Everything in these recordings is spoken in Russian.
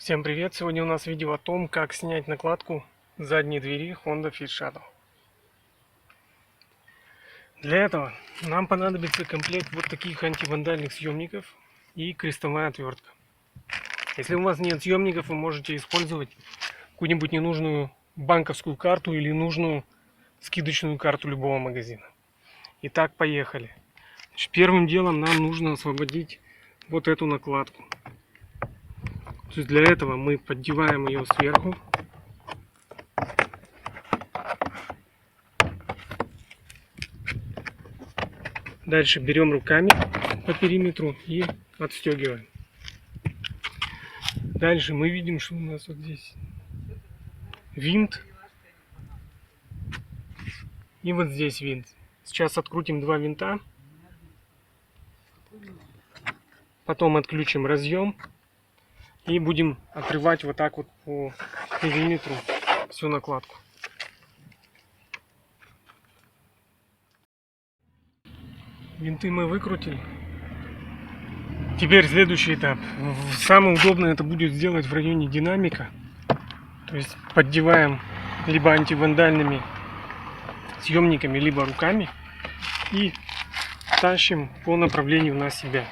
Всем привет! Сегодня у нас видео о том, как снять накладку задней двери Honda Fit Shuttle. Для этого нам понадобится комплект вот таких антивандальных съемников и крестовая отвертка. Если у вас нет съемников, вы можете использовать какую-нибудь ненужную банковскую карту или нужную скидочную карту любого магазина. Итак, поехали. Первым делом нам нужно освободить вот эту накладку. То есть для этого мы поддеваем ее сверху. Дальше берем руками по периметру и отстегиваем. Дальше мы видим, что у нас вот здесь винт. И вот здесь винт. Сейчас открутим два винта. Потом отключим разъем. И будем отрывать вот так вот по периметру всю накладку. Винты мы выкрутили. Теперь следующий этап. Самое удобное это будет сделать в районе динамика. То есть поддеваем либо антивандальными съемниками, либо руками. И тащим по направлению на себя.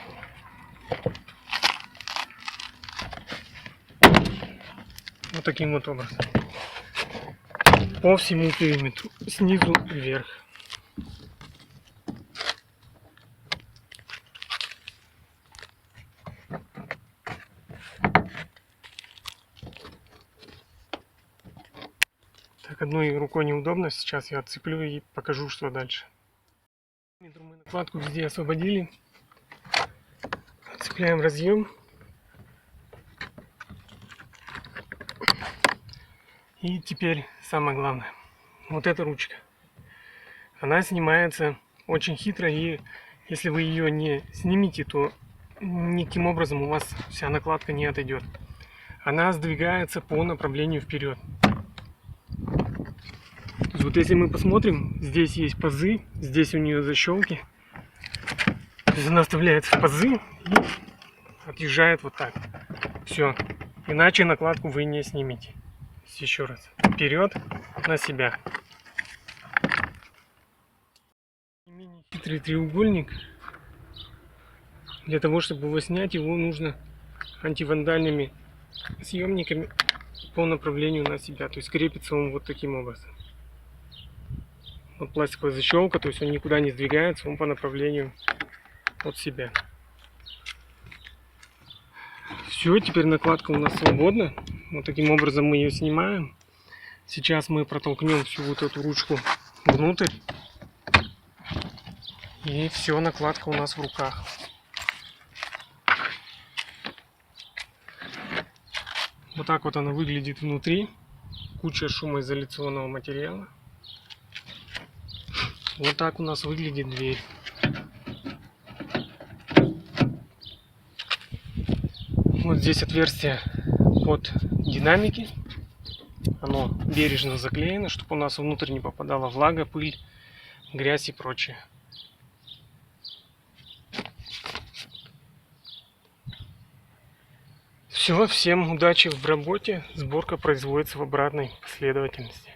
Вот таким вот образом. По всему периметру. Снизу вверх. Так, одной рукой неудобно. Сейчас я отцеплю и покажу, что дальше. Мы накладку везде освободили. Цепляем разъем. И теперь самое главное. Вот эта ручка. Она снимается очень хитро, и если вы ее не снимете, то никаким образом у вас вся накладка не отойдет. Она сдвигается по направлению вперед. То есть вот если мы посмотрим, здесь есть пазы, здесь у нее защелки. То есть она вставляется в пазы и отъезжает вот так. Все. Иначе накладку вы не снимете. Еще раз. Вперед, на себя. Мини-хитрый треугольник. Для того, чтобы его снять, его нужно антивандальными съемниками по направлению на себя. То есть крепится он вот таким образом. Вот пластиковая защелка, то есть он никуда не сдвигается, он по направлению от себя. Все, теперь накладка у нас свободна. Вот таким образом мы ее снимаем. Сейчас мы протолкнем всю вот эту ручку внутрь. И все, накладка у нас в руках. Вот так вот она выглядит внутри. Куча шумоизоляционного материала. Вот так у нас выглядит дверь. Вот здесь отверстие под динамики. Оно бережно заклеено, чтобы у нас внутрь не попадала влага, пыль, грязь и прочее. Все, всем удачи в работе. Сборка производится в обратной последовательности.